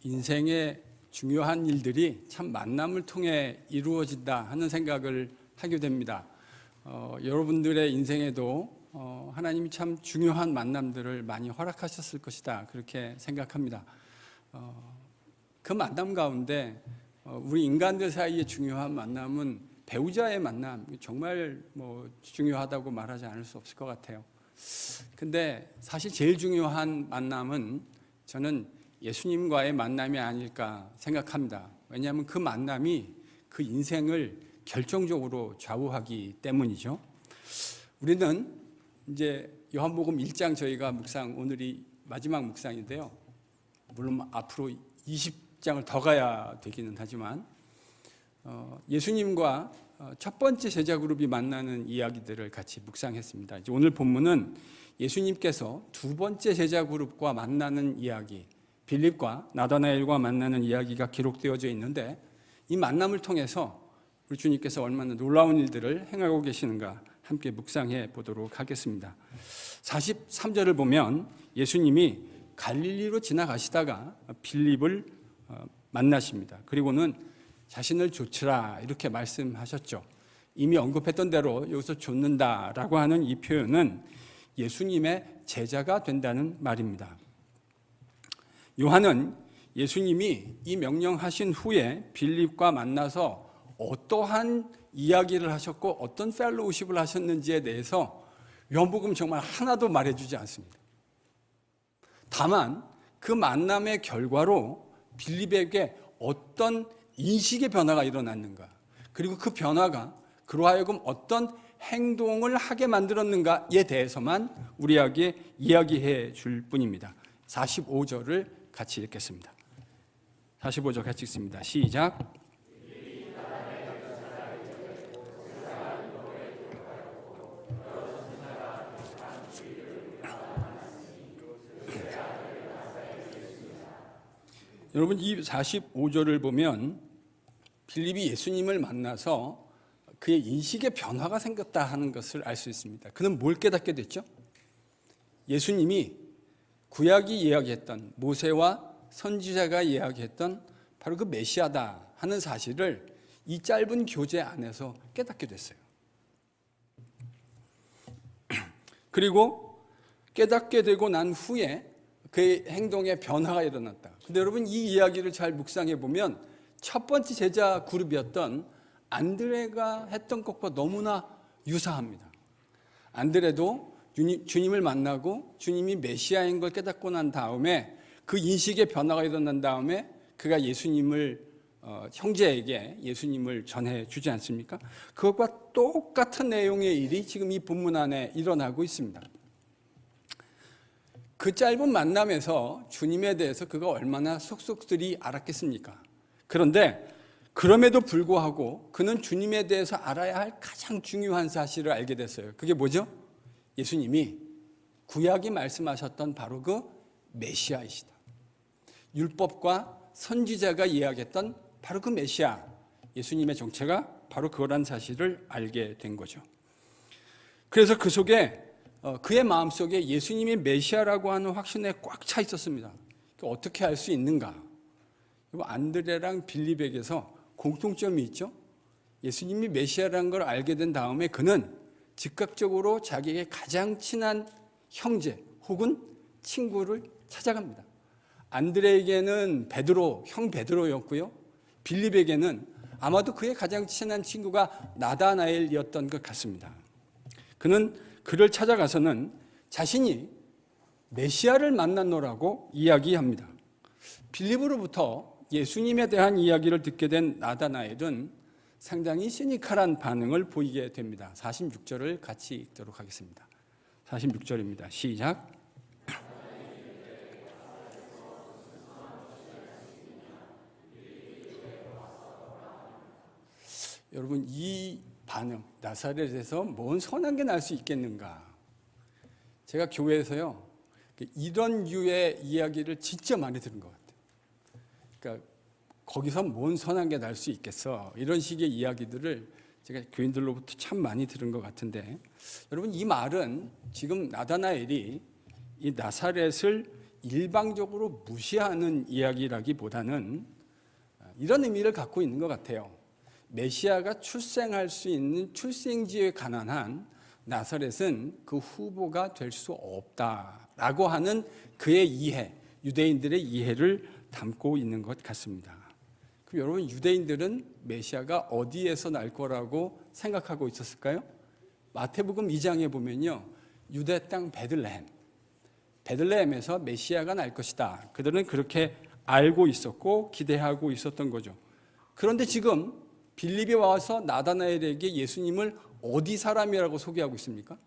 인생의 중요한 일들이 참 만남을 통해 이루어진다 하는 생각을 하게 됩니다. 여러분들의 인생에도 하나님이 참 중요한 만남들을 많이 허락하셨을 것이다, 그렇게 생각합니다. 그 만남 가운데 우리 인간들 사이의 중요한 만남은 배우자의 만남, 정말 중요하다고 말하지 않을 수 없을 것 같아요. 근데 사실 제일 중요한 만남은 저는 예수님과의 만남이 아닐까 생각합니다. 왜냐하면 그 만남이 그 인생을 결정적으로 좌우하기 때문이죠. 우리는 이제 요한복음 1장 저희가 묵상, 오늘이 마지막 묵상인데요. 물론 앞으로 20장을 더 가야 되기는 하지만 예수님과 첫 번째 제자 그룹이 만나는 이야기들을 같이 묵상했습니다. 이제 오늘 본문은 예수님께서 두 번째 제자 그룹과 만나는 이야기, 빌립과 나다나엘과 만나는 이야기가 기록되어져 있는데, 이 만남을 통해서 우리 주님께서 얼마나 놀라운 일들을 행하고 계시는가 함께 묵상해 보도록 하겠습니다. 43절을 보면 예수님이 갈릴리로 지나가시다가 빌립을 만나십니다. 그리고는 자신을 좇으라 이렇게 말씀하셨죠. 이미 언급했던 대로 여기서 좇는다라고 하는 이 표현은 예수님의 제자가 된다는 말입니다. 요한은 예수님이 이 명령하신 후에 빌립과 만나서 어떠한 이야기를 하셨고 어떤 펠로우십을 하셨는지에 대해서 요한복음 정말 하나도 말해주지 않습니다. 다만 그 만남의 결과로 빌립에게 어떤 인식의 변화가 일어났는가, 그리고 그 변화가 그로 하여금 어떤 행동을 하게 만들었는가에 대해서만 우리에게 이야기해 줄 뿐입니다. 45절을 같이 읽겠습니다. 45절 같이 읽습니다. 시작. 여러분, 이 45절을 보면 빌립이 예수님을 만나서 그의 인식의 변화가 생겼다 하는 것을 알 수 있습니다. 그는 뭘 깨닫게 됐죠? 예수님이 구약이 이야기했던, 모세와 선지자가 이야기했던 바로 그 메시아다 하는 사실을 이 짧은 교제 안에서 깨닫게 됐어요. 그리고 깨닫게 되고 난 후에 그의 행동에 변화가 일어났다. 근데 여러분, 이 이야기를 잘 묵상해 보면 첫 번째 제자 그룹이었던 안드레가 했던 것과 너무나 유사합니다. 안드레도 주님을 만나고 주님이 메시아인 걸 깨닫고 난 다음에 그 인식의 변화가 일어난 다음에 그가 예수님을 형제에게 예수님을 전해주지 않습니까? 그것과 똑같은 내용의 일이 지금 이 본문 안에 일어나고 있습니다. 그 짧은 만남에서 주님에 대해서 그가 얼마나 속속들이 알았겠습니까? 그런데 그럼에도 불구하고 그는 주님에 대해서 알아야 할 가장 중요한 사실을 알게 됐어요. 그게 뭐죠? 예수님이 구약이 말씀하셨던 바로 그 메시아이시다. 율법과 선지자가 이야기했던 바로 그 메시아, 예수님의 정체가 바로 그거란 사실을 알게 된 거죠. 그래서 그 속에 그의 마음속에 예수님이 메시아라고 하는 확신에 꽉 차 있었습니다. 어떻게 알 수 있는가? 안드레랑 빌립에게서 공통점이 있죠. 예수님이 메시아라는 걸 알게 된 다음에 그는 즉각적으로 자기에게 가장 친한 형제 혹은 친구를 찾아갑니다. 안드레에게는 베드로, 형 베드로였고요. 빌립에게는 아마도 그의 가장 친한 친구가 나다나엘이었던 것 같습니다. 그는 그를 찾아가서는 자신이 메시아를 만났노라고 이야기합니다. 빌립으로부터 예수님에 대한 이야기를 듣게 된 나다나엘은 상당히 시니컬한 반응을 보이게 됩니다. 46절을 같이 읽도록 하겠습니다. 46절입니다. 시작. 여러분, 이 반응, 나사렛에서 뭔 선한 게 날 수 있겠는가? 제가 교회에서요, 이런 류의 이야기를 진짜 많이 들은 것 같아요. 그러니까 거기서 뭔 선한 게 날 수 있겠어, 이런 식의 이야기들을 제가 교인들로부터 참 많이 들은 것 같은데, 여러분, 이 말은 지금 나다나엘이 이 나사렛을 일방적으로 무시하는 이야기라기보다는 이런 의미를 갖고 있는 것 같아요. 메시아가 출생할 수 있는 출생지에 관한 한 나사렛은 그 후보가 될 수 없다라고 하는 그의 이해, 유대인들의 이해를 담고 있는 것 같습니다. 그럼 여러분, 유대인들은 메시아가 어디에서 날 거라고 생각하고 있었을까요? 마태복음 2장에 보면요, 유대 땅 베들레헴에서 메시아가 날 것이다. 그들은 그렇게 알고 있었고 기대하고 있었던 거죠. 그런데 지금 빌립이 와서 나다나엘에게 예수님을 어디 사람이라고 소개하고 있습니까?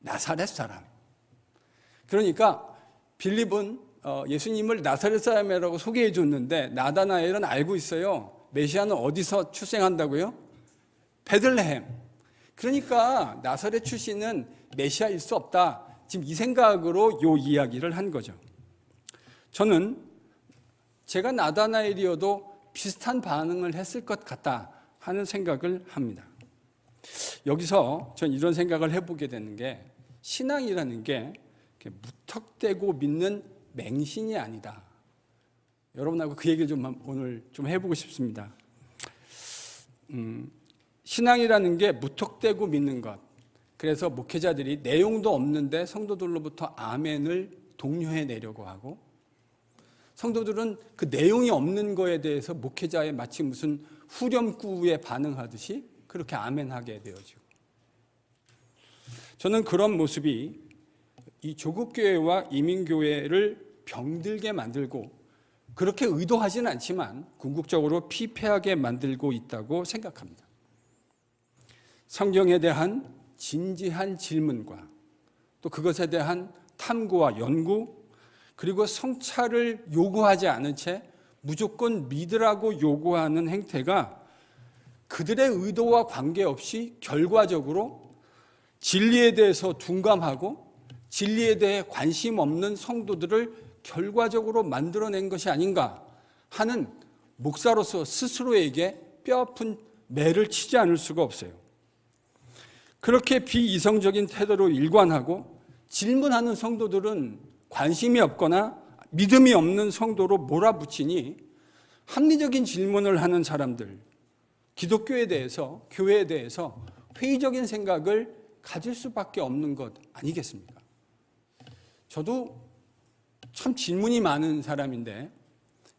나사렛 사람. 그러니까 빌립은 예수님을 나사렛 사람이라고 소개해 줬는데 나다나엘은 알고 있어요. 메시아는 어디서 출생한다고요? 베들레헴. 그러니까 나사렛 출신은 메시아일 수 없다. 지금 이 생각으로 이 이야기를 한 거죠. 저는 제가 나다나엘이어도 비슷한 반응을 했을 것 같다 하는 생각을 합니다. 여기서 전 이런 생각을 해보게 되는 게, 신앙이라는 게 무턱대고 믿는 맹신이 아니다. 여러분하고 그 얘기를 오늘 좀 해보고 싶습니다. 신앙이라는 게 무턱대고 믿는 것. 그래서 목회자들이 내용도 없는데 성도들로부터 아멘을 독려해 내려고 하고, 성도들은 그 내용이 없는 거에 대해서 목회자의 마치 무슨 후렴구에 반응하듯이 그렇게 아멘하게 되어지고, 저는 그런 모습이 이 조국교회와 이민교회를 병들게 만들고, 그렇게 의도하지는 않지만 궁극적으로 피폐하게 만들고 있다고 생각합니다. 성경에 대한 진지한 질문과 또 그것에 대한 탐구와 연구, 그리고 성찰을 요구하지 않은 채 무조건 믿으라고 요구하는 행태가 그들의 의도와 관계없이 결과적으로 진리에 대해서 둔감하고 진리에 대해 관심 없는 성도들을 결과적으로 만들어낸 것이 아닌가 하는, 목사로서 스스로에게 뼈아픈 매를 치지 않을 수가 없어요. 그렇게 비이성적인 태도로 일관하고 질문하는 성도들은 관심이 없거나 믿음이 없는 성도로 몰아붙이니, 합리적인 질문을 하는 사람들, 기독교에 대해서, 교회에 대해서 회의적인 생각을 가질 수밖에 없는 것 아니겠습니까? 저도 참 질문이 많은 사람인데,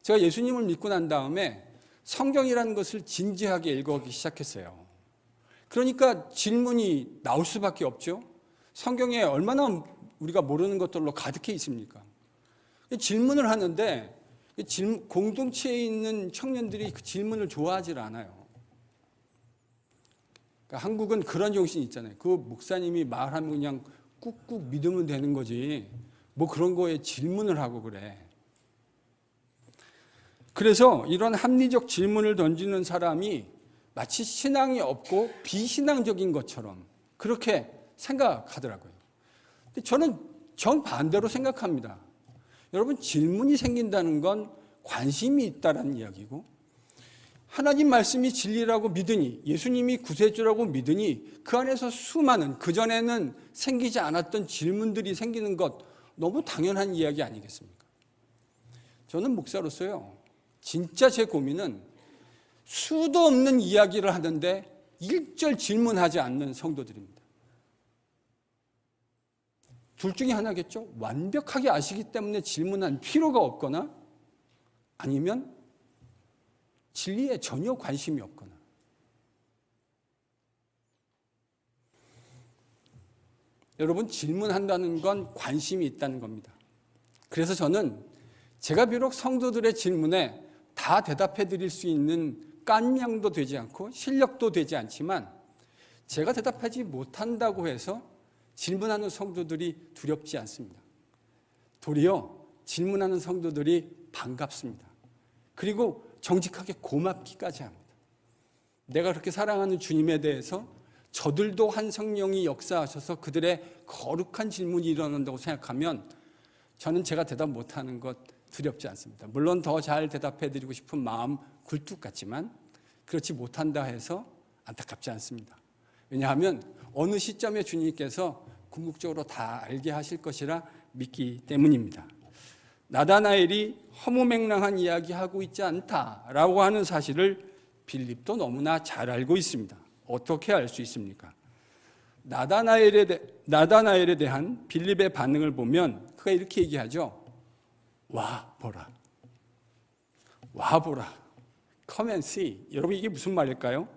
제가 예수님을 믿고 난 다음에 성경이라는 것을 진지하게 읽어보기 시작했어요. 그러니까 질문이 나올 수밖에 없죠. 성경에 얼마나 우리가 모르는 것들로 가득해 있습니까? 질문을 하는데 공동체에 있는 청년들이 그 질문을 좋아하지 않아요. 그러니까 한국은 그런 정신이 있잖아요. 그 목사님이 말하면 그냥 꾹꾹 믿으면 되는 거지, 뭐 그런 거에 질문을 하고 그래. 그래서 이런 합리적 질문을 던지는 사람이 마치 신앙이 없고 비신앙적인 것처럼 그렇게 생각하더라고요. 근데 저는 정반대로 생각합니다. 여러분, 질문이 생긴다는 건 관심이 있다는 이야기고, 하나님 말씀이 진리라고 믿으니, 예수님이 구세주라고 믿으니 그 안에서 수많은, 그전에는 생기지 않았던 질문들이 생기는 것, 너무 당연한 이야기 아니겠습니까? 저는 목사로서요, 진짜 제 고민은 수도 없는 이야기를 하는데 일절 질문하지 않는 성도들입니다. 둘 중에 하나겠죠. 완벽하게 아시기 때문에 질문할 필요가 없거나, 아니면 진리에 전혀 관심이 없거나. 여러분, 질문한다는 건 관심이 있다는 겁니다. 그래서 저는 제가 비록 성도들의 질문에 다 대답해 드릴 수 있는 깐냥도 되지 않고 실력도 되지 않지만, 제가 대답하지 못한다고 해서 질문하는 성도들이 두렵지 않습니다. 도리어 질문하는 성도들이 반갑습니다. 그리고 정직하게 고맙기까지 합니다. 내가 그렇게 사랑하는 주님에 대해서 저들도 한 성령이 역사하셔서 그들의 거룩한 질문이 일어난다고 생각하면 저는 제가 대답 못하는 것 두렵지 않습니다. 물론 더 잘 대답해드리고 싶은 마음 굴뚝 같지만 그렇지 못한다 해서 안타깝지 않습니다. 왜냐하면 어느 시점에 주님께서 궁극적으로 다 알게 하실 것이라 믿기 때문입니다. 나다나엘이 허무맹랑한 이야기하고 있지 않다라고 하는 사실을 빌립도 너무나 잘 알고 있습니다. 어떻게 알 수 있습니까? 나다나엘에 대한 빌립의 반응을 보면 그가 이렇게 얘기하죠. 와 보라. 와 보라. Come and see. 여러분 이게 무슨 말일까요?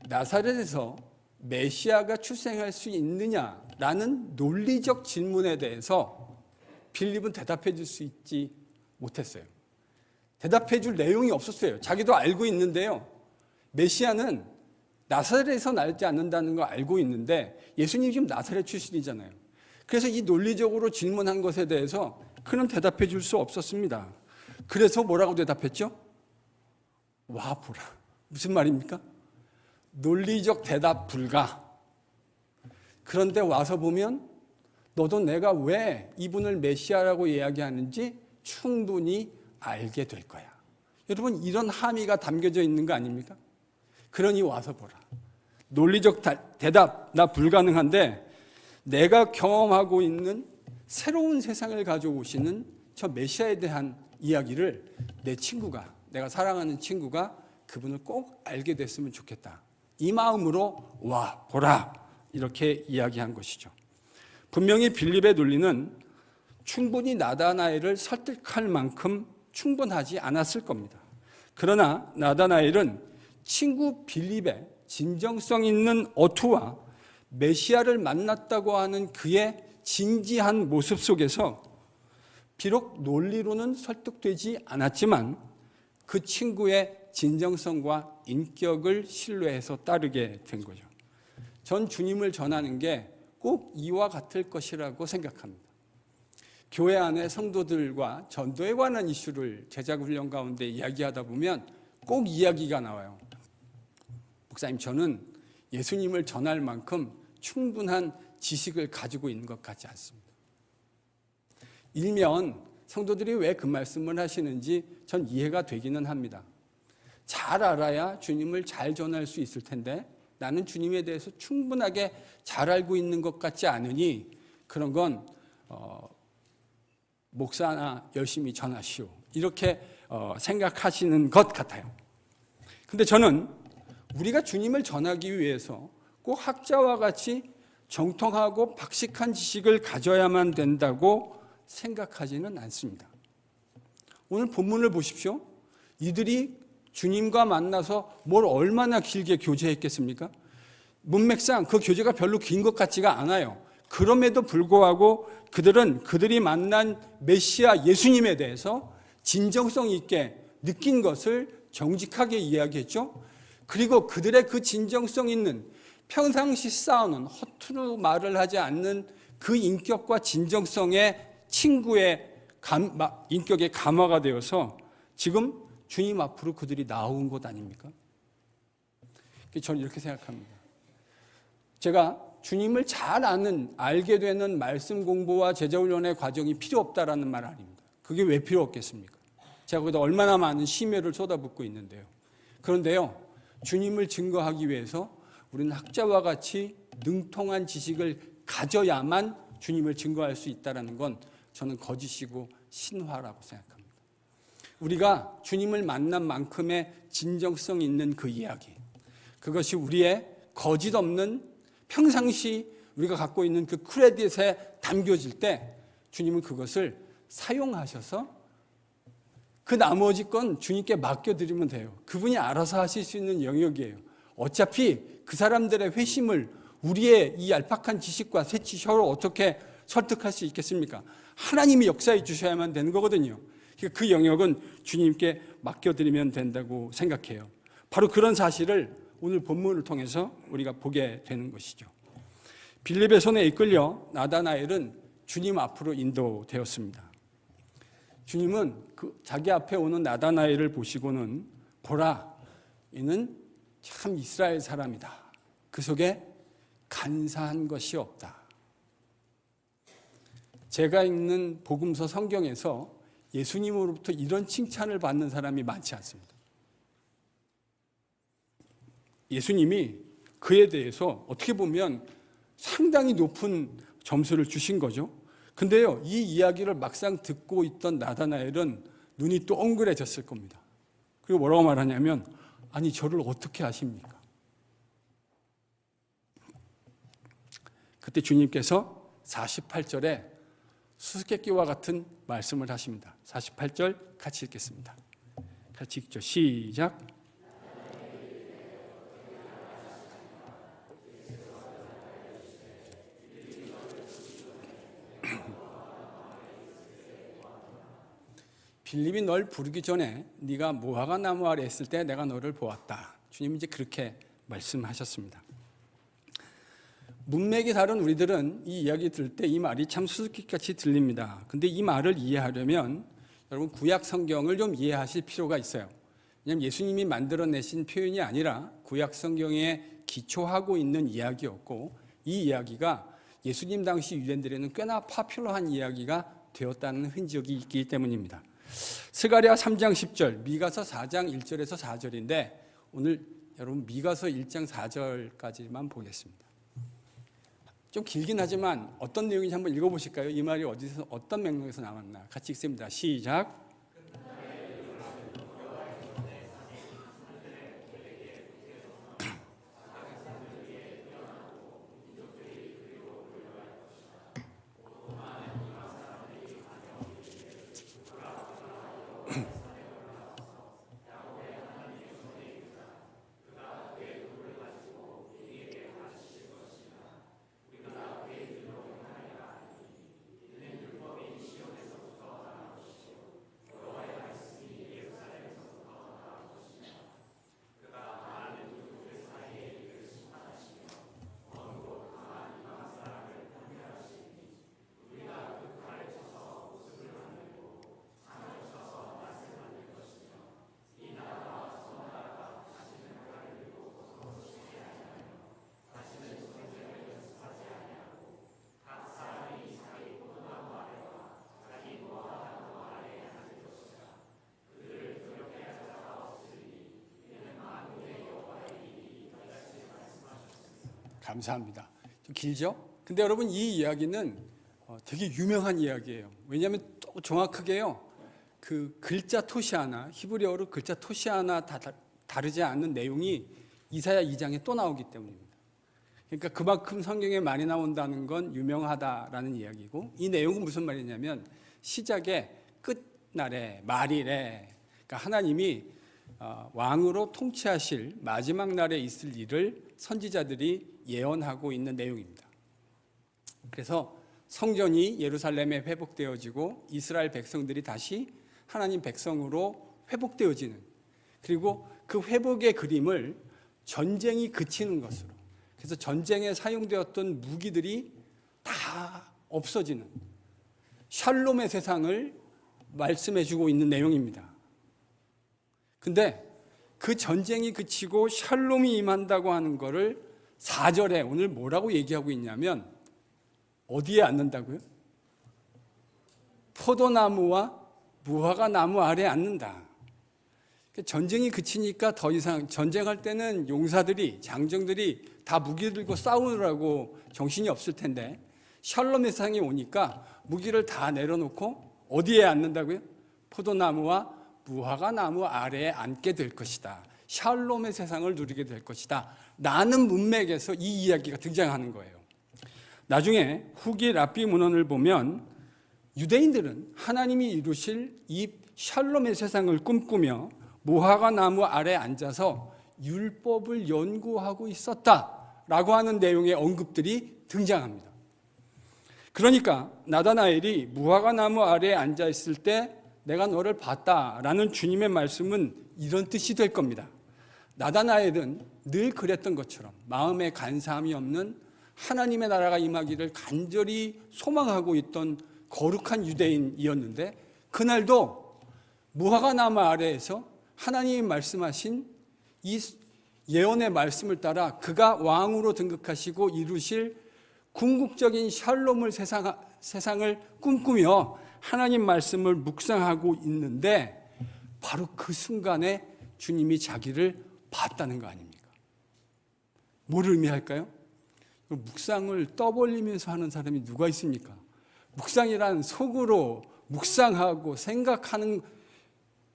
나사렛에서 메시아가 출생할 수 있느냐라는 논리적 질문에 대해서 빌립은 대답해 줄 수 있지 못했어요. 대답해 줄 내용이 없었어요. 자기도 알고 있는데요. 메시아는 나사렛에서 나지 않는다는 거 알고 있는데 예수님이 지금 나사렛 출신이잖아요. 그래서 이 논리적으로 질문한 것에 대해서 그는 대답해 줄 수 없었습니다. 그래서 뭐라고 대답했죠? 와 보라. 무슨 말입니까? 논리적 대답 불가. 그런데 와서 보면 너도 내가 왜 이분을 메시아라고 이야기하는지 충분히 알게 될 거야. 여러분 이런 함의가 담겨져 있는 거 아닙니까? 그러니 와서 보라. 논리적 대답 나 불가능한데 내가 경험하고 있는 새로운 세상을 가져오시는 저 메시아에 대한 이야기를 내 친구가, 내가 사랑하는 친구가 그분을 꼭 알게 됐으면 좋겠다. 이 마음으로 와 보라 이렇게 이야기한 것이죠. 분명히 빌립의 논리는 충분히 나다나엘을 설득할 만큼 충분하지 않았을 겁니다. 그러나 나다나엘은 친구 빌립의 진정성 있는 어투와 메시아를 만났다고 하는 그의 진지한 모습 속에서 비록 논리로는 설득되지 않았지만 그 친구의 진정성과 인격을 신뢰해서 따르게 된 거죠. 전 주님을 전하는 게 꼭 이와 같을 것이라고 생각합니다. 교회 안에 성도들과 전도에 관한 이슈를 제자훈련 가운데 이야기하다 보면 꼭 이야기가 나와요. 목사님, 저는 예수님을 전할 만큼 충분한 지식을 가지고 있는 것 같지 않습니다. 일면 성도들이 왜 그 말씀을 하시는지 전 이해가 되기는 합니다. 잘 알아야 주님을 잘 전할 수 있을 텐데 나는 주님에 대해서 충분하게 잘 알고 있는 것 같지 않으니 그런 건 목사나 열심히 전하시오 이렇게 생각하시는 것 같아요. 근데 저는 우리가 주님을 전하기 위해서 꼭 학자와 같이 정통하고 박식한 지식을 가져야만 된다고 생각하지는 않습니다. 오늘 본문을 보십시오. 이들이 주님과 만나서 뭘 얼마나 길게 교제했겠습니까? 문맥상 그 교제가 별로 긴 것 같지가 않아요. 그럼에도 불구하고 그들이 만난 메시아 예수님에 대해서 진정성 있게 느낀 것을 정직하게 이야기했죠. 그리고 그들의 그 진정성 있는 평상시 싸우는 허투루 말을 하지 않는 그 인격과 진정성의 친구의 인격의 감화가 되어서 지금 주님 앞으로 그들이 나온 것 아닙니까? 저는 이렇게 생각합니다. 제가 주님을 잘 알게 되는 말씀 공부와 제자훈련의 과정이 필요 없다라는 말 아닙니다. 그게 왜 필요 없겠습니까? 제가 거기다 얼마나 많은 심혈을 쏟아붓고 있는데요. 그런데요, 주님을 증거하기 위해서 우리는 학자와 같이 능통한 지식을 가져야만 주님을 증거할 수 있다는 건 저는 거짓이고 신화라고 생각합니다. 우리가 주님을 만난 만큼의 진정성 있는 그 이야기, 그것이 우리의 거짓 없는 평상시 우리가 갖고 있는 그 크레딧에 담겨질 때 주님은 그것을 사용하셔서 그 나머지 건 주님께 맡겨드리면 돼요. 그분이 알아서 하실 수 있는 영역이에요. 어차피 그 사람들의 회심을 우리의 이 얄팍한 지식과 새치 혀로 어떻게 설득할 수 있겠습니까? 하나님이 역사해 주셔야만 되는 거거든요. 그 영역은 주님께 맡겨드리면 된다고 생각해요. 바로 그런 사실을 오늘 본문을 통해서 우리가 보게 되는 것이죠. 빌립의 손에 이끌려 나다나엘은 주님 앞으로 인도되었습니다. 주님은 자기 앞에 오는 나다나엘을 보시고는 보라, 이는 참 이스라엘 사람이다. 그 속에 간사한 것이 없다. 제가 읽는 복음서 성경에서 예수님으로부터 이런 칭찬을 받는 사람이 많지 않습니다. 예수님이 그에 대해서 어떻게 보면 상당히 높은 점수를 주신 거죠. 근데요, 이 이야기를 막상 듣고 있던 나다나엘은 눈이 동그래졌을 겁니다. 그리고 뭐라고 말하냐면, 아니 저를 어떻게 아십니까? 그때 주님께서 48절에 수수께끼와 같은 말씀을 하십니다. 48절 같이 읽겠습니다. 같이 읽죠. 시작. 빌립이 널 부르기 전에 네가 무화과 나무 아래 있을 때 내가 너를 보았다. 주님이 이제 그렇게 말씀하셨습니다. 문맥이 다른 우리들은 이 이야기 들을 때 이 말이 참 수수께끼같이 들립니다. 근데 이 말을 이해하려면 여러분 구약 성경을 좀 이해하실 필요가 있어요. 왜냐하면 예수님이 만들어내신 표현이 아니라 구약 성경에 기초하고 있는 이야기였고, 이 이야기가 예수님 당시 유대인들에는 꽤나 파퓰러한 이야기가 되었다는 흔적이 있기 때문입니다. 스가랴 3장 10절, 미가서 4장 1절에서 4절인데 오늘 여러분 미가서 1장 4절까지만 보겠습니다. 좀 길긴 하지만 어떤 내용인지 한번 읽어보실까요? 이 말이 어디서 어떤 맥락에서 나왔나 같이 읽습니다. 시작. 감사합니다. 좀 길죠? 근데 여러분 이 이야기는 되게 유명한 이야기예요. 왜냐하면 또 정확하게요, 그 글자 토시 하나, 히브리어로 글자 토시 하나 다르지 않는 내용이 이사야 2장에 또 나오기 때문입니다. 그러니까 그만큼 성경에 많이 나온다는 건 유명하다라는 이야기고, 이 내용은 무슨 말이냐면 시작의 끝날에 말일에, 그러니까 하나님이 왕으로 통치하실 마지막 날에 있을 일을 선지자들이 예언하고 있는 내용입니다. 그래서 성전이 예루살렘에 회복되어지고 이스라엘 백성들이 다시 하나님 백성으로 회복되어지는, 그리고 그 회복의 그림을 전쟁이 그치는 것으로, 그래서 전쟁에 사용되었던 무기들이 다 없어지는 샬롬의 세상을 말씀해주고 있는 내용입니다. 근데 그 전쟁이 그치고 샬롬이 임한다고 하는 거를 4절에 오늘 뭐라고 얘기하고 있냐면, 어디에 앉는다고요? 포도나무와 무화과 나무 아래에 앉는다. 전쟁이 그치니까 더 이상 전쟁할 때는 용사들이, 장정들이 다 무기 들고 싸우느라고 정신이 없을 텐데, 샬롬의 세상이 오니까 무기를 다 내려놓고 어디에 앉는다고요? 포도나무와 무화과 나무 아래에 앉게 될 것이다. 샬롬의 세상을 누리게 될 것이다 라는 문맥에서 이 이야기가 등장하는 거예요. 나중에 후기 랍비 문헌을 보면 유대인들은 하나님이 이루실 이 샬롬의 세상을 꿈꾸며 무화과 나무 아래에 앉아서 율법을 연구하고 있었다라고 하는 내용의 언급들이 등장합니다. 그러니까 나다나엘이 무화과 나무 아래에 앉아 있을 때 내가 너를 봤다라는 주님의 말씀은 이런 뜻이 될 겁니다. 나다나엘은 늘 그랬던 것처럼 마음에 간사함이 없는 하나님의 나라가 임하기를 간절히 소망하고 있던 거룩한 유대인이었는데, 그날도 무화과 나무 아래에서 하나님이 말씀하신 이 예언의 말씀을 따라 그가 왕으로 등극하시고 이루실 궁극적인 샬롬을 세상을 꿈꾸며 하나님 말씀을 묵상하고 있는데, 바로 그 순간에 주님이 자기를 봤다는 거 아닙니까? 뭐를 의미할까요? 묵상을 떠벌리면서 하는 사람이 누가 있습니까? 묵상이란 속으로 묵상하고 생각하는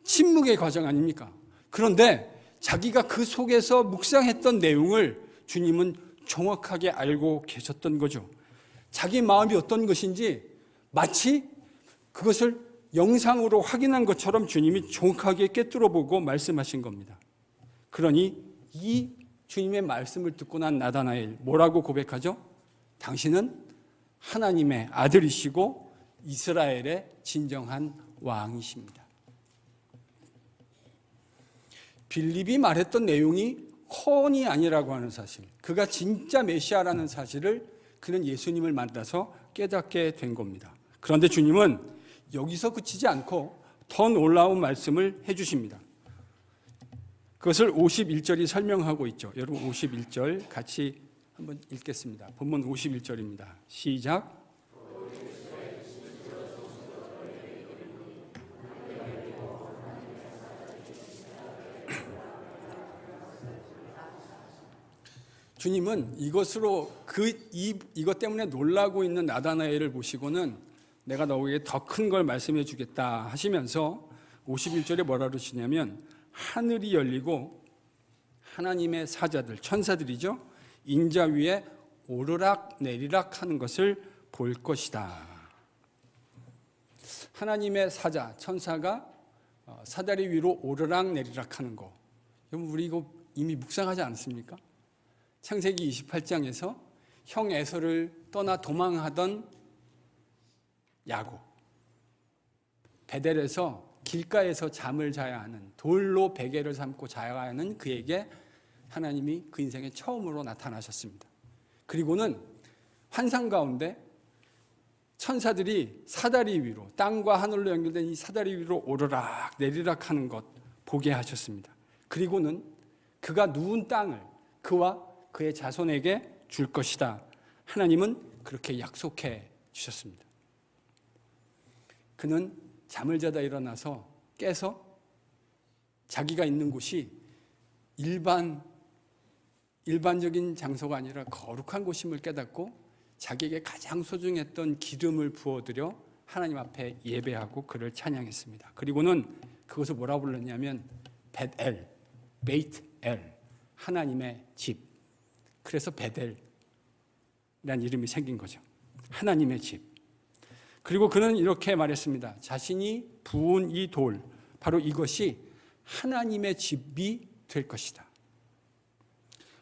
침묵의 과정 아닙니까? 그런데 자기가 그 속에서 묵상했던 내용을 주님은 정확하게 알고 계셨던 거죠. 자기 마음이 어떤 것인지 마치 그것을 영상으로 확인한 것처럼 주님이 정확하게 꿰뚫어 보고 말씀하신 겁니다. 그러니 이 주님의 말씀을 듣고 난 나다나엘 뭐라고 고백하죠? 당신은 하나님의 아들이시고 이스라엘의 진정한 왕이십니다. 빌립이 말했던 내용이 허언이 아니라고 하는 사실, 그가 진짜 메시아라는 사실을 그는 예수님을 만나서 깨닫게 된 겁니다. 그런데 주님은 여기서 그치지 않고 더 놀라운 말씀을 해주십니다. 그것을 51절이 설명하고 있죠. 여러분 51절 같이 한번 읽겠습니다. 본문 51절입니다. 시작. 주님은 이것으로 이것 때문에 놀라고 있는 나다나엘을 보시고는 내가 너에게 더 큰 걸 말씀해 주겠다 하시면서 51절에 뭐라 그러시냐면 하늘이 열리고 하나님의 사자들, 천사들이죠. 인자 위에 오르락 내리락 하는 것을 볼 것이다. 하나님의 사자, 천사가 사다리 위로 오르락 내리락 하는 거. 여러분 우리 이거 이미 묵상하지 않았습니까? 창세기 28장에서 형 에서를 떠나 도망하던 야곱, 베델에서 길가에서 잠을 자야 하는, 돌로 베개를 삼고 자야 하는 그에게 하나님이 그 인생에 처음으로 나타나셨습니다. 그리고는 환상 가운데 천사들이 사다리 위로, 땅과 하늘로 연결된 이 사다리 위로 오르락 내리락 하는 것 보게 하셨습니다. 그리고는 그가 누운 땅을 그와 그의 자손에게 줄 것이다. 하나님은 그렇게 약속해 주셨습니다. 그는 잠을 자다 일어나서 깨서 자기가 있는 곳이 일반적인 장소가 아니라 거룩한 곳임을 깨닫고 자기에게 가장 소중했던 기름을 부어드려 하나님 앞에 예배하고 그를 찬양했습니다. 그리고는 그것을 뭐라고 불렀냐면 베트엘, 하나님의 집. 그래서 베델이라는 이름이 생긴 거죠. 하나님의 집. 그리고 그는 이렇게 말했습니다. 자신이 부은 이 돌, 바로 이것이 하나님의 집이 될 것이다.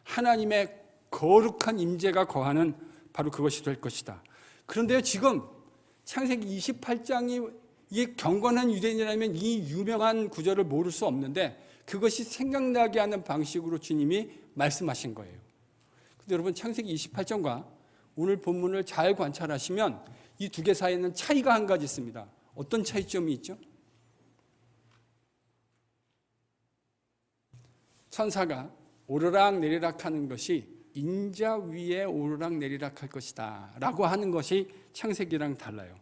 하나님의 거룩한 임재가 거하는 바로 그것이 될 것이다. 그런데요, 지금 창세기 28장이 이게 경건한 유대인이라면 이 유명한 구절을 모를 수 없는데 그것이 생각나게 하는 방식으로 주님이 말씀하신 거예요. 근데 여러분 창세기 28장과 오늘 본문을 잘 관찰하시면 이 두 개 사이에는 차이가 한 가지 있습니다. 어떤 차이점이 있죠? 천사가 오르락 내리락 하는 것이 인자 위에 오르락 내리락 할 것이다 라고 하는 것이 창세기랑 달라요.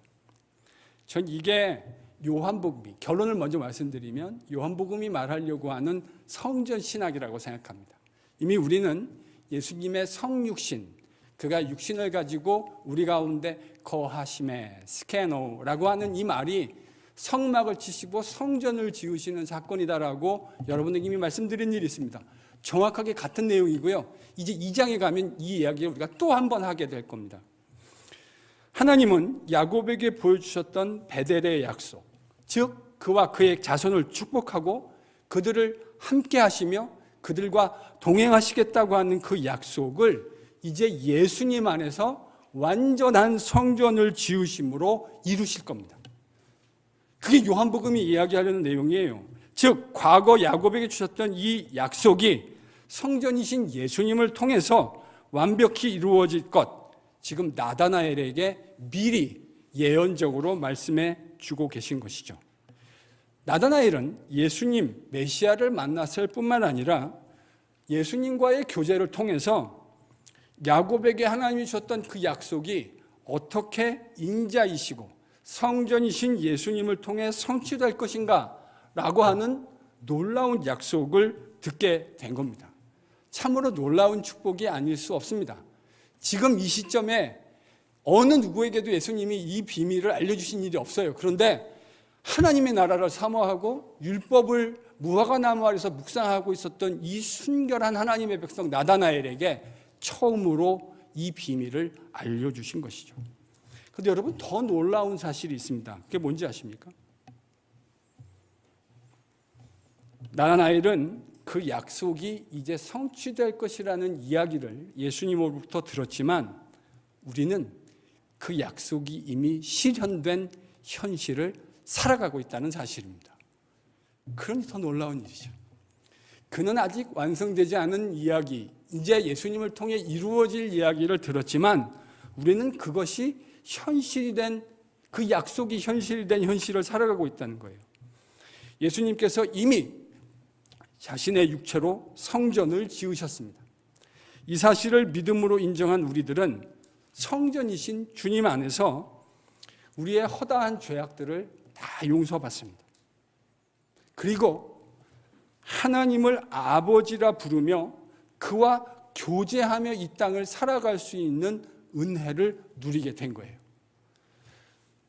전 이게 요한복음이, 결론을 먼저 말씀드리면 요한복음이 말하려고 하는 성전 신학이라고 생각합니다. 이미 우리는 예수님의 성육신, 그가 육신을 가지고 우리 가운데 거하심에 스케노라고 하는 이 말이 성막을 치시고 성전을 지으시는 사건이다라고 여러분에게 이미 말씀드린 일이 있습니다. 정확하게 같은 내용이고요. 이제 2장에 가면 이 이야기를 우리가 또 한 번 하게 될 겁니다. 하나님은 야곱에게 보여주셨던 베델의 약속, 즉 그와 그의 자손을 축복하고 그들을 함께 하시며 그들과 동행하시겠다고 하는 그 약속을 이제 예수님 안에서 완전한 성전을 지으심으로 이루실 겁니다. 그게 요한복음이 이야기하려는 내용이에요. 즉 과거 야곱에게 주셨던 이 약속이 성전이신 예수님을 통해서 완벽히 이루어질 것, 지금 나다나엘에게 미리 예언적으로 말씀해 주고 계신 것이죠. 나다나엘은 예수님 메시아를 만났을 뿐만 아니라 예수님과의 교제를 통해서 야곱에게 하나님이 주셨던 그 약속이 어떻게 인자이시고 성전이신 예수님을 통해 성취될 것인가 라고 하는 놀라운 약속을 듣게 된 겁니다. 참으로 놀라운 축복이 아닐 수 없습니다. 지금 이 시점에 어느 누구에게도 예수님이 이 비밀을 알려주신 일이 없어요. 그런데 하나님의 나라를 사모하고 율법을 무화과나무 아래서 묵상하고 있었던 이 순결한 하나님의 백성 나다나엘에게 처음으로 이 비밀을 알려주신 것이죠. 그런데 여러분, 더 놀라운 사실이 있습니다. 그게 뭔지 아십니까? 나다나엘은 그 약속이 이제 성취될 것이라는 이야기를 예수님으로부터 들었지만 우리는 그 약속이 이미 실현된 현실을 살아가고 있다는 사실입니다. 그러니 더 놀라운 일이죠. 그는 아직 완성되지 않은 이야기, 이제 예수님을 통해 이루어질 이야기를 들었지만 우리는 그것이 현실이 된, 그 약속이 현실이 된 현실을 살아가고 있다는 거예요. 예수님께서 이미 자신의 육체로 성전을 지으셨습니다. 이 사실을 믿음으로 인정한 우리들은 성전이신 주님 안에서 우리의 허다한 죄악들을 다 용서받습니다. 그리고 하나님을 아버지라 부르며 그와 교제하며 이 땅을 살아갈 수 있는 은혜를 누리게 된 거예요.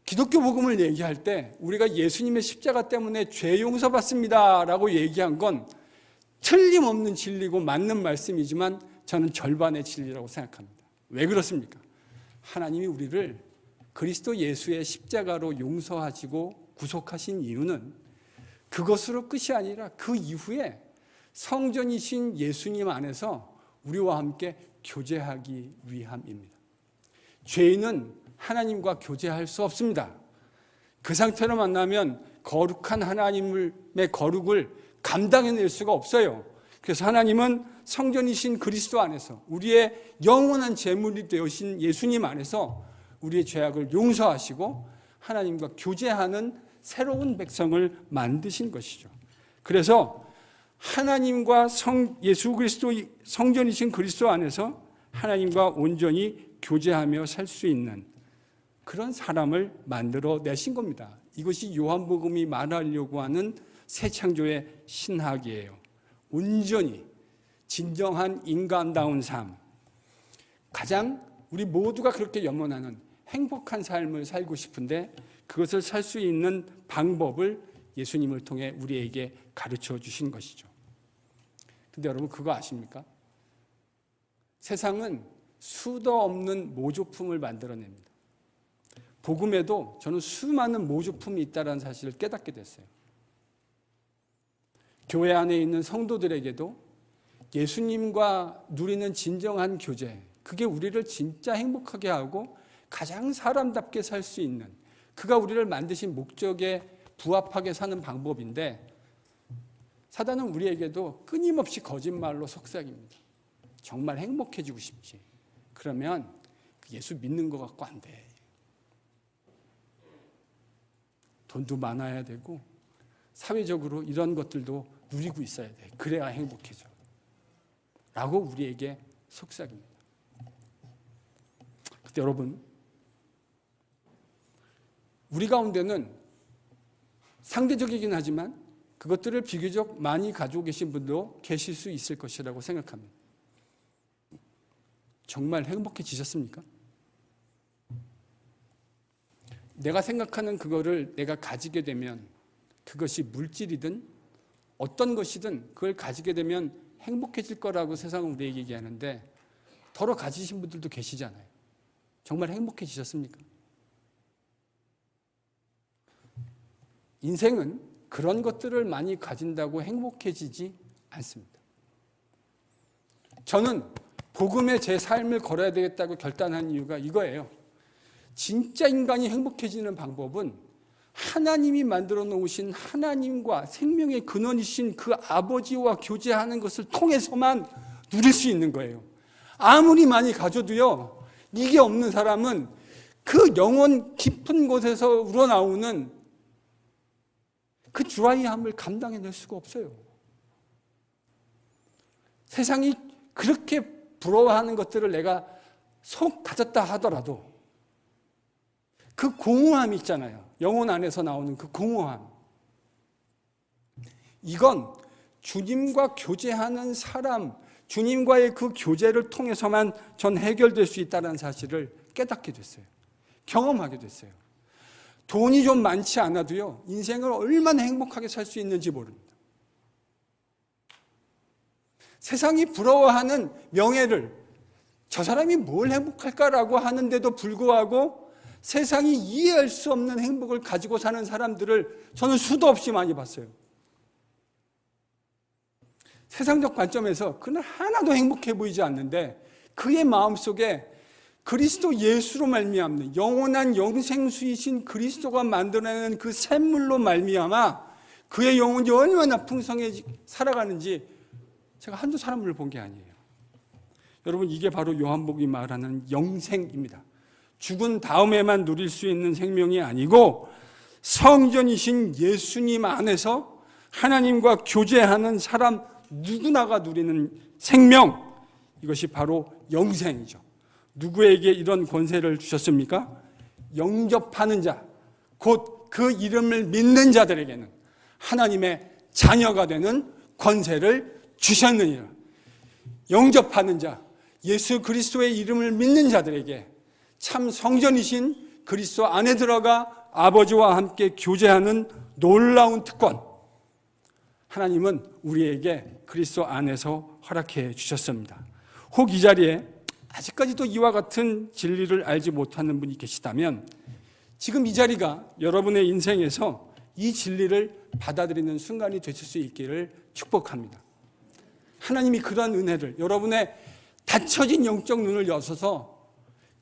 기독교 복음을 얘기할 때 우리가 예수님의 십자가 때문에 죄 용서받습니다 라고 얘기한 건 틀림없는 진리고 맞는 말씀이지만 저는 절반의 진리라고 생각합니다. 왜 그렇습니까? 하나님이 우리를 그리스도 예수의 십자가로 용서하시고 구속하신 이유는 그것으로 끝이 아니라 그 이후에 성전이신 예수님 안에서 우리와 함께 교제하기 위함입니다. 죄인은 하나님과 교제할 수 없습니다. 그 상태로 만나면 거룩한 하나님의 거룩을 감당해낼 수가 없어요. 그래서 하나님은 성전이신 그리스도 안에서 우리의 영원한 제물이 되신 예수님 안에서 우리의 죄악을 용서하시고 하나님과 교제하는 새로운 백성을 만드신 것이죠. 그래서 하나님과 예수 그리스도 성전이신 그리스도 안에서 하나님과 온전히 교제하며 살 수 있는 그런 사람을 만들어 내신 겁니다. 이것이 요한복음이 말하려고 하는 새 창조의 신학이에요. 온전히 진정한 인간다운 삶, 가장 우리 모두가 그렇게 염원하는 행복한 삶을 살고 싶은데 그것을 살 수 있는 방법을 예수님을 통해 우리에게 가르쳐 주신 것이죠. 근데 여러분 그거 아십니까? 세상은 수도 없는 모조품을 만들어냅니다. 복음에도 저는 수많은 모조품이 있다는 사실을 깨닫게 됐어요. 교회 안에 있는 성도들에게도 예수님과 누리는 진정한 교제, 그게 우리를 진짜 행복하게 하고 가장 사람답게 살 수 있는, 그가 우리를 만드신 목적에 부합하게 사는 방법인데 사단은 우리에게도 끊임없이 거짓말로 속삭입니다. 정말 행복해지고 싶지. 그러면 예수 믿는 것 같고 안 돼. 돈도 많아야 되고 사회적으로 이런 것들도 누리고 있어야 돼. 그래야 행복해져. 라고 우리에게 속삭입니다. 그때 여러분, 우리 가운데는 상대적이긴 하지만 그것들을 비교적 많이 가지고 계신 분도 계실 수 있을 것이라고 생각합니다. 정말 행복해지셨습니까? 내가 생각하는 그거를 내가 가지게 되면 그것이 물질이든 어떤 것이든 그걸 가지게 되면 행복해질 거라고 세상은 우리에게 얘기하는데 더러 가지신 분들도 계시잖아요. 정말 행복해지셨습니까? 인생은 그런 것들을 많이 가진다고 행복해지지 않습니다. 저는 복음의 제 삶을 걸어야 되겠다고 결단한 이유가 이거예요. 진짜 인간이 행복해지는 방법은 하나님이 만들어 놓으신 하나님과 생명의 근원이신 그 아버지와 교제하는 것을 통해서만 누릴 수 있는 거예요. 아무리 많이 가져도요, 이게 없는 사람은 그 영혼 깊은 곳에서 우러나오는 그 드라이함을 감당해낼 수가 없어요. 세상이 그렇게 부러워하는 것들을 내가 속 가졌다 하더라도 그 공허함이 있잖아요. 영혼 안에서 나오는 그 공허함. 이건 주님과 교제하는 사람, 주님과의 그 교제를 통해서만 전 해결될 수 있다는 사실을 깨닫게 됐어요. 경험하게 됐어요. 돈이 좀 많지 않아도요, 인생을 얼마나 행복하게 살 수 있는지 모릅니다. 세상이 부러워하는 명예를, 저 사람이 뭘 행복할까라고 하는데도 불구하고 세상이 이해할 수 없는 행복을 가지고 사는 사람들을 저는 수도 없이 많이 봤어요. 세상적 관점에서 그는 하나도 행복해 보이지 않는데 그의 마음속에 그리스도 예수로 말미암는 영원한 영생수이신 그리스도가 만들어내는 그 샘물로 말미암아 그의 영혼이 얼마나 풍성해 살아가는지 제가 한두 사람을 본 게 아니에요. 여러분, 이게 바로 요한복음이 말하는 영생입니다. 죽은 다음에만 누릴 수 있는 생명이 아니고 성전이신 예수님 안에서 하나님과 교제하는 사람 누구나가 누리는 생명, 이것이 바로 영생이죠. 누구에게 이런 권세를 주셨습니까? 영접하는 자, 곧 그 이름을 믿는 자들에게는 하나님의 자녀가 되는 권세를 주셨느니라. 영접하는 자, 예수 그리스도의 이름을 믿는 자들에게 참 성전이신 그리스도 안에 들어가 아버지와 함께 교제하는 놀라운 특권, 하나님은 우리에게 그리스도 안에서 허락해 주셨습니다. 혹 이 자리에 아직까지도 이와 같은 진리를 알지 못하는 분이 계시다면 지금 이 자리가 여러분의 인생에서 이 진리를 받아들이는 순간이 되실 수 있기를 축복합니다. 하나님이 그러한 은혜를 여러분의 닫혀진 영적 눈을 여셔서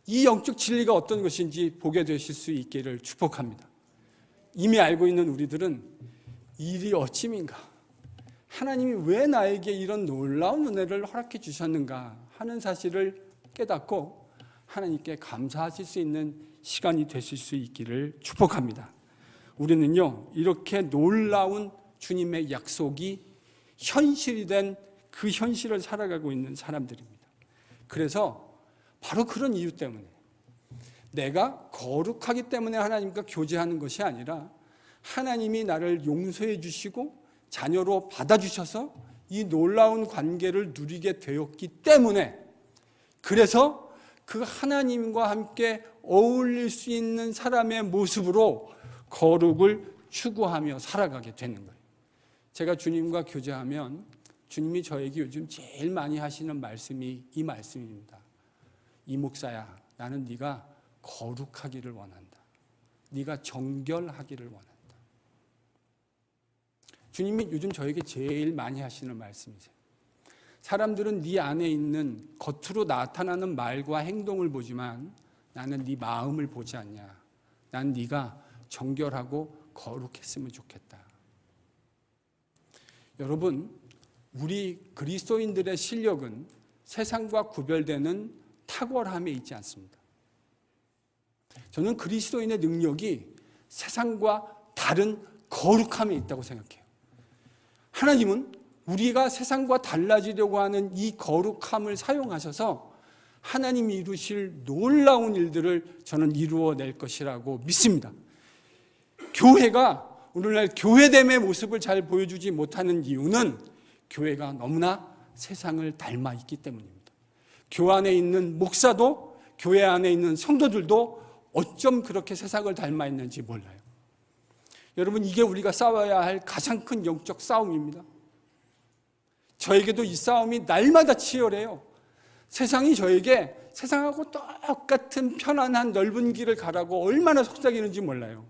이 영적 진리가 어떤 것인지 보게 되실 수 있기를 축복합니다. 이미 알고 있는 우리들은 일이 어찌민가, 하나님이 왜 나에게 이런 놀라운 은혜를 허락해 주셨는가 하는 사실을 깨닫고 하나님께 감사하실 수 있는 시간이 되실 수 있기를 축복합니다. 우리는요, 이렇게 놀라운 주님의 약속이 현실이 된 그 현실을 살아가고 있는 사람들입니다. 그래서 바로 그런 이유 때문에, 내가 거룩하기 때문에 하나님과 교제하는 것이 아니라 하나님이 나를 용서해 주시고 자녀로 받아주셔서 이 놀라운 관계를 누리게 되었기 때문에, 그래서 그 하나님과 함께 어울릴 수 있는 사람의 모습으로 거룩을 추구하며 살아가게 되는 거예요. 제가 주님과 교제하면 주님이 저에게 요즘 제일 많이 하시는 말씀이 이 말씀입니다. 이 목사야, 나는 네가 거룩하기를 원한다. 네가 정결하기를 원한다. 주님이 요즘 저에게 제일 많이 하시는 말씀이세요. 사람들은 네 안에 있는 겉으로 나타나는 말과 행동을 보지만 나는 네 마음을 보지 않냐. 난 네가 정결하고 거룩했으면 좋겠다. 여러분, 우리 그리스도인들의 실력은 세상과 구별되는 탁월함에 있지 않습니다. 저는 그리스도인의 능력이 세상과 다른 거룩함에 있다고 생각해요. 하나님은 우리가 세상과 달라지려고 하는 이 거룩함을 사용하셔서 하나님이 이루실 놀라운 일들을 저는 이루어낼 것이라고 믿습니다. 교회가 오늘날 교회됨의 모습을 잘 보여주지 못하는 이유는 교회가 너무나 세상을 닮아 있기 때문입니다. 교회 안에 있는 목사도, 교회 안에 있는 성도들도 어쩜 그렇게 세상을 닮아 있는지 몰라요. 여러분, 이게 우리가 싸워야 할 가장 큰 영적 싸움입니다. 저에게도 이 싸움이 날마다 치열해요. 세상이 저에게 세상하고 똑같은 편안한 넓은 길을 가라고 얼마나 속삭이는지 몰라요.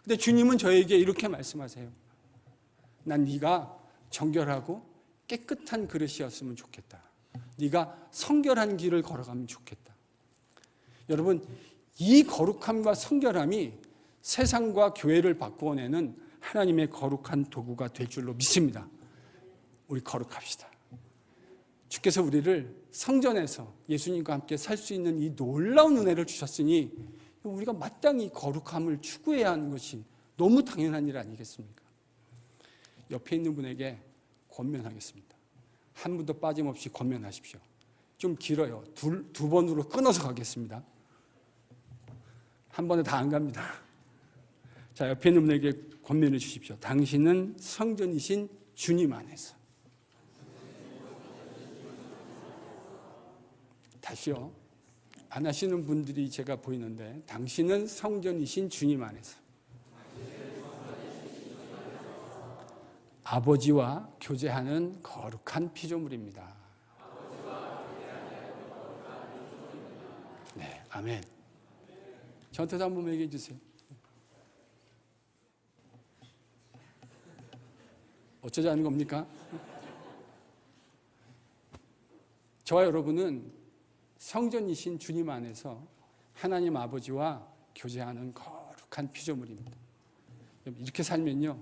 근데 주님은 저에게 이렇게 말씀하세요. 난 네가 정결하고 깨끗한 그릇이었으면 좋겠다. 네가 성결한 길을 걸어가면 좋겠다. 여러분, 이 거룩함과 성결함이 세상과 교회를 바꾸어내는 하나님의 거룩한 도구가 될 줄로 믿습니다. 우리 거룩합시다. 주께서 우리를 성전에서 예수님과 함께 살 수 있는 이 놀라운 은혜를 주셨으니 우리가 마땅히 거룩함을 추구해야 하는 것이 너무 당연한 일 아니겠습니까? 옆에 있는 분에게 권면하겠습니다. 한 분도 빠짐없이 권면하십시오. 좀 길어요. 두 번으로 끊어서 가겠습니다. 한 번에 다 안 갑니다. 자, 옆에 있는 분에게 권면해 주십시오. 당신은 성전이신 주님 안에서 다시요. 안 하시는 분들이 제가 보이는데, 당신은 성전이신 주님 안에서 아버지와 교제하는 거룩한 피조물입니다. 네, 아멘. 저한테도 한번 얘기해 주세요. 어쩌자는 겁니까? 저와 여러분은 성전이신 주님 안에서 하나님 아버지와 교제하는 거룩한 피조물입니다. 이렇게 살면요,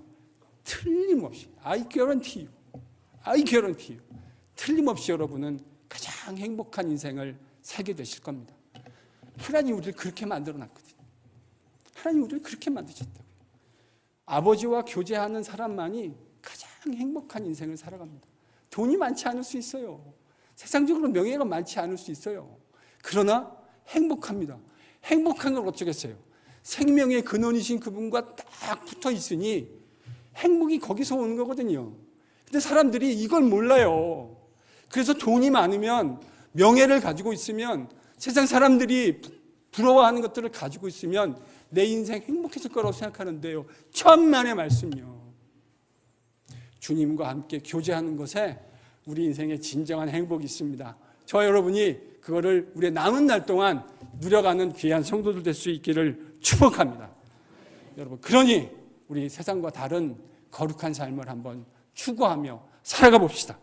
틀림없이 I guarantee you 틀림없이 여러분은 가장 행복한 인생을 살게 되실 겁니다. 하나님 우리를 그렇게 만들어놨거든요. 하나님 우리를 그렇게 만드셨다고요. 아버지와 교제하는 사람만이 가장 행복한 인생을 살아갑니다. 돈이 많지 않을 수 있어요. 세상적으로 명예가 많지 않을 수 있어요. 그러나 행복합니다. 행복한 걸 어쩌겠어요. 생명의 근원이신 그분과 딱 붙어 있으니 행복이 거기서 오는 거거든요. 근데 사람들이 이걸 몰라요. 그래서 돈이 많으면, 명예를 가지고 있으면, 세상 사람들이 부러워하는 것들을 가지고 있으면 내 인생 행복해질 거라고 생각하는데요, 천만의 말씀이요. 주님과 함께 교제하는 것에 우리 인생에 진정한 행복이 있습니다. 저와 여러분이 그거를 우리의 남은 날 동안 누려가는 귀한 성도들 될 수 있기를 축복합니다. 여러분, 그러니 우리 세상과 다른 거룩한 삶을 한번 추구하며 살아가 봅시다.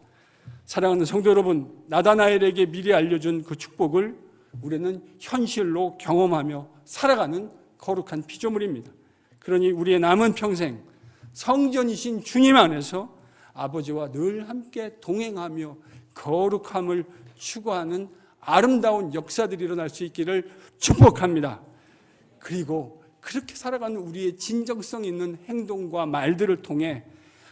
사랑하는 성도 여러분, 나다나엘에게 미리 알려준 그 축복을 우리는 현실로 경험하며 살아가는 거룩한 피조물입니다. 그러니 우리의 남은 평생 성전이신 주님 안에서 아버지와 늘 함께 동행하며 거룩함을 추구하는 아름다운 역사들이 일어날 수 있기를 축복합니다. 그리고 그렇게 살아가는 우리의 진정성 있는 행동과 말들을 통해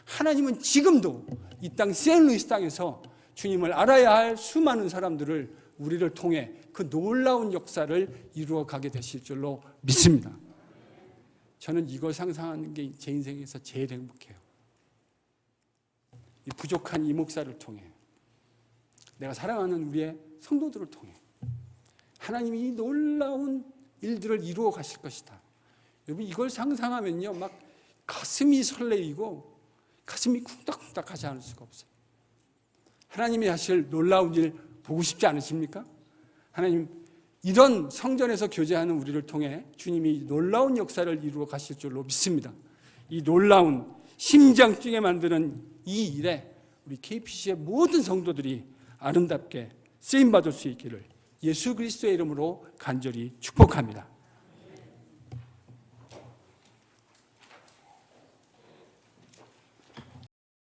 하나님은 지금도 이 땅 세인루이스 땅에서 주님을 알아야 할 수많은 사람들을 우리를 통해 그 놀라운 역사를 이루어 가게 되실 줄로 믿습니다. 저는 이걸 상상하는 게 제 인생에서 제일 행복해요. 이 부족한 이 목사를 통해, 내가 사랑하는 우리의 성도들을 통해 하나님이 이 놀라운 일들을 이루어 가실 것이다. 여러분, 이걸 상상하면요, 막 가슴이 설레이고 가슴이 쿵닥쿵닥하지 않을 수가 없어요. 하나님이 하실 놀라운 일 보고 싶지 않으십니까? 하나님, 이런 성전에서 교제하는 우리를 통해 주님이 놀라운 역사를 이루어 가실 줄로 믿습니다. 이 놀라운 심장 뛰게 만드는 이 일에 우리 KPC의 모든 성도들이 아름답게 쓰임받을 수 있기를 예수 그리스도의 이름으로 간절히 축복합니다.